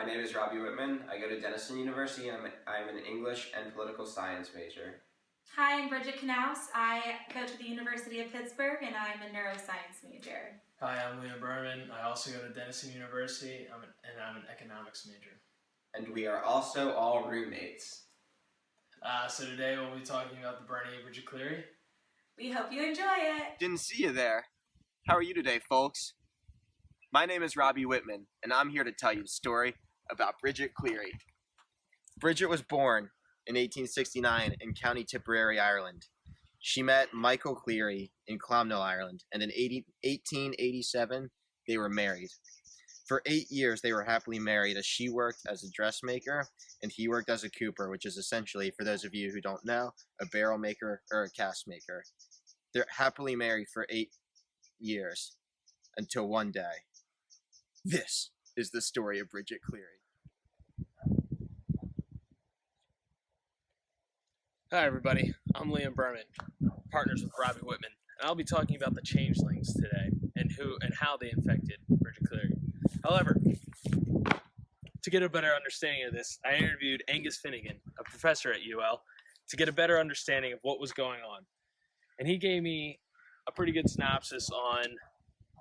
My name is Robbie Whitman. I go to Denison University and I'm an English and political science major. Hi, I'm Bridget Knaus. I go to the University of Pittsburgh and I'm a neuroscience major. Hi, I'm Liam Berman. I also go to Denison University and I'm an economics major. And we are also all roommates. So today we'll be talking about the Burning of Bridget Cleary. We hope you enjoy it. Didn't see you there. How are you today, folks? My name is Robbie Whitman, and I'm here to tell you the story about Bridget Cleary. Bridget was born in 1869 in County Tipperary, Ireland. She met Michael Cleary in Clonmel, Ireland, and in 1887 they were married. For 8 years they were happily married, as she worked as a dressmaker and he worked as a cooper, which is essentially, for those of you who don't know, a barrel maker or a cask maker. They're happily married for 8 years until one day. This is the story of Bridget Cleary. Hi everybody, I'm Liam Berman, partners with Robbie Whitman, and I'll be talking about the changelings today and how they infected Bridget Cleary. However, to get a better understanding of this, I interviewed Angus Finnegan, a professor at UL, to get a better understanding of what was going on. And he gave me a pretty good synopsis on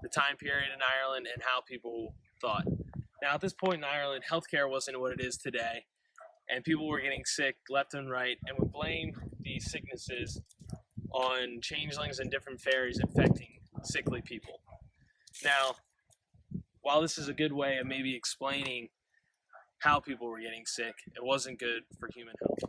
the time period in Ireland and how people thought. Now, at this point in Ireland, healthcare wasn't what it is today, and people were getting sick left and right and would blame these sicknesses on changelings and different fairies infecting sickly people. Now, while this is a good way of maybe explaining how people were getting sick, it wasn't good for human health.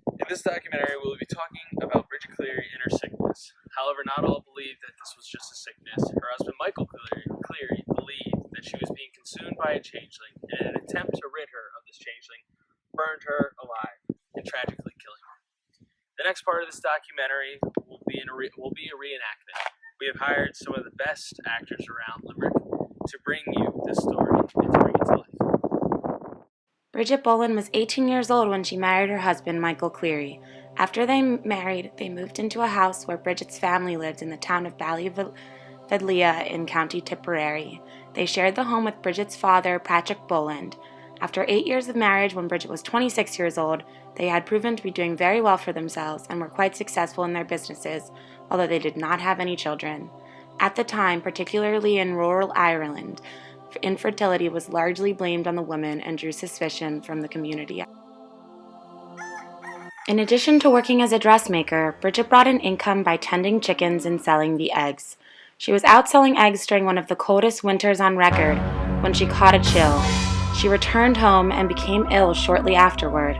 In this documentary, we'll be talking about Bridget Cleary and her sickness. However, not all believed that this was just a sickness. Her husband, Michael Cleary, believed that she was being consumed by a changeling, and in an attempt to rid her of this changeling, burned her alive and tragically killing her. The next part of this documentary will be a reenactment. We have hired some of the best actors around Limerick to bring you this story and to bring it to life. Bridget Boland was 18 years old when she married her husband, Michael Cleary. After they married, they moved into a house where Bridget's family lived in the town of Ballyvedlia in County Tipperary. They shared the home with Bridget's father, Patrick Boland. After 8 years of marriage, when Bridget was 26 years old, they had proven to be doing very well for themselves and were quite successful in their businesses, although they did not have any children. At the time, particularly in rural Ireland, infertility was largely blamed on the woman and drew suspicion from the community. In addition to working as a dressmaker, Bridget brought in income by tending chickens and selling the eggs. She was out selling eggs during one of the coldest winters on record when she caught a chill. She returned home and became ill shortly afterward.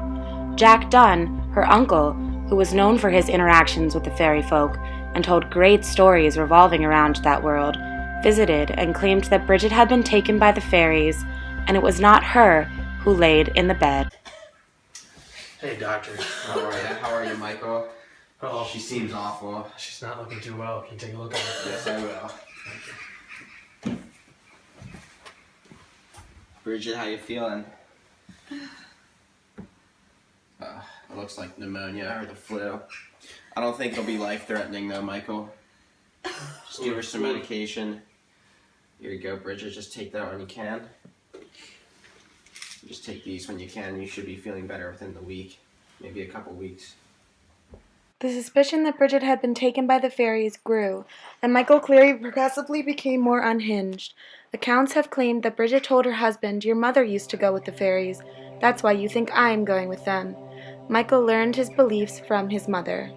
Jack Dunn, her uncle, who was known for his interactions with the fairy folk and told great stories revolving around that world, visited and claimed that Bridget had been taken by the fairies, and it was not her who laid in the bed. Hey, doctor. How are you, Michael? Oh, She seems awful. she's not looking too well. Can you take a look at her? Yes, I will. Bridget, how you feeling? It looks like pneumonia or the flu. I don't think it'll be life-threatening though, Michael. Just give her some medication. Here you go, Bridget. Just take that when you can. Just take these when you can. You should be feeling better within the week, maybe a couple weeks. The suspicion that Bridget had been taken by the fairies grew, and Michael Cleary progressively became more unhinged. Accounts have claimed that Bridget told her husband, "Your mother used to go with the fairies. That's why you think I'm going with them." Michael learned his beliefs from his mother.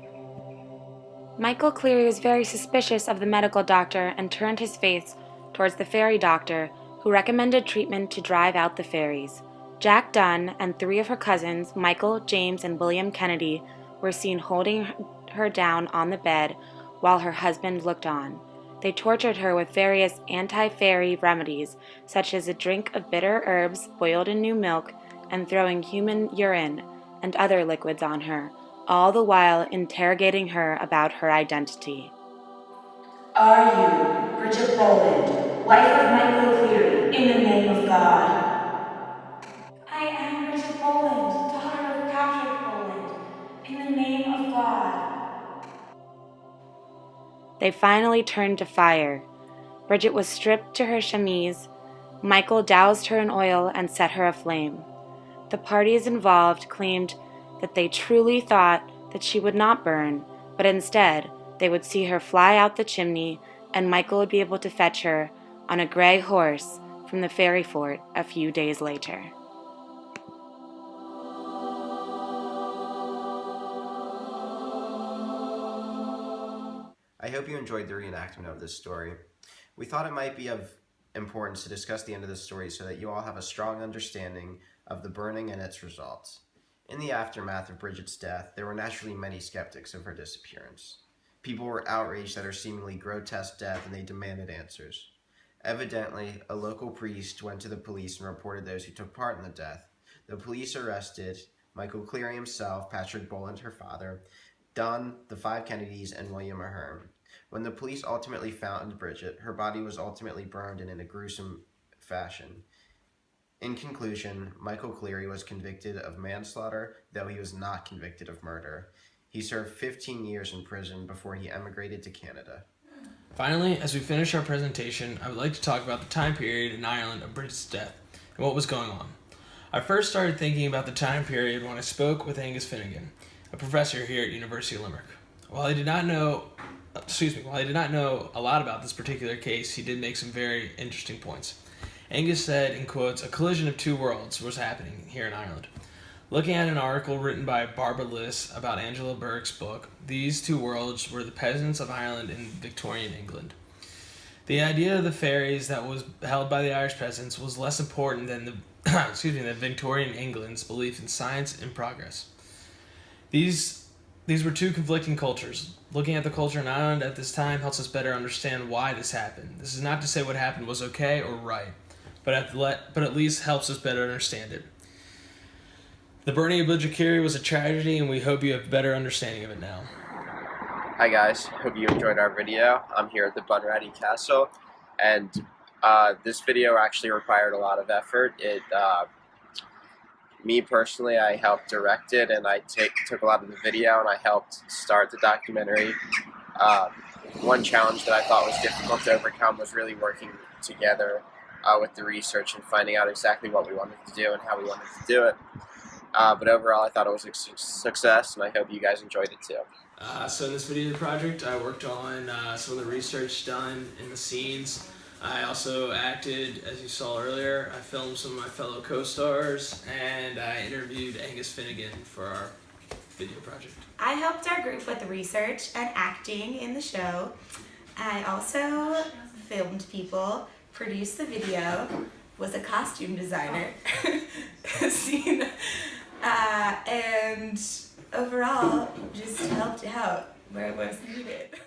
Michael Cleary was very suspicious of the medical doctor and turned his face towards the fairy doctor, who recommended treatment to drive out the fairies. Jack Dunn and 3 of her cousins, Michael, James, and William Kennedy, were seen holding her down on the bed while her husband looked on. They tortured her with various anti-fairy remedies, such as a drink of bitter herbs boiled in new milk and throwing human urine and other liquids on her, all the while interrogating her about her identity. Are you Bridget Boland, wife of Michael Cleary, in the name of God? I am Bridget Boland, daughter of Patrick Boland, in the name of God. They finally turned to fire. Bridget was stripped to her chemise, Michael doused her in oil and set her aflame. The parties involved claimed that they truly thought that she would not burn, but instead they would see her fly out the chimney and Michael would be able to fetch her on a gray horse from the fairy fort a few days later. I hope you enjoyed the reenactment of this story. We thought it might be of importance to discuss the end of the story so that you all have a strong understanding of the burning and its results. In the aftermath of Bridget's death, there were naturally many skeptics of her disappearance. People were outraged at her seemingly grotesque death and they demanded answers. Evidently, a local priest went to the police and reported those who took part in the death. The police arrested Michael Cleary himself, Patrick Boland, her father, Dunn, the 5 Kennedys, and William Ahern. When the police ultimately found Bridget, her body was ultimately burned in a gruesome fashion. In conclusion, Michael Cleary was convicted of manslaughter, though he was not convicted of murder. He served 15 years in prison before he emigrated to Canada. Finally, as we finish our presentation, I would like to talk about the time period in Ireland of Bridget's death and what was going on. I first started thinking about the time period when I spoke with Angus Finnegan, a professor here at University of Limerick. While I did not know a lot about this particular case, he did make some very interesting points. Angus said, in quotes, "A collision of two worlds was happening here in Ireland." Looking at an article written by Barbara Liss about Angela Burke's book, these two worlds were the peasants of Ireland and Victorian England. The idea of the fairies that was held by the Irish peasants was less important than than Victorian England's belief in science and progress. These were two conflicting cultures. Looking at the culture in Ireland at this time helps us better understand why this happened. This is not to say what happened was okay or right, but at least helps us better understand it. The burning of Bridget Cleary was a tragedy, and we hope you have a better understanding of it now. Hi guys, hope you enjoyed our video. I'm here at the Bunratty Castle, and this video actually required a lot of effort. Me personally, I helped direct it, and I took a lot of the video, and I helped start the documentary. One challenge that I thought was difficult to overcome was really working together with the research and finding out exactly what we wanted to do and how we wanted to do it. But overall, I thought it was a success, and I hope you guys enjoyed it too. So in this video project, I worked on some of the research done in the scenes. I also acted, as you saw earlier. I filmed some of my fellow co-stars, and I interviewed Angus Finnegan for our video project. I helped our group with the research and acting in the show. I also filmed people, produced the video, was a costume designer, and overall just helped out where it was needed.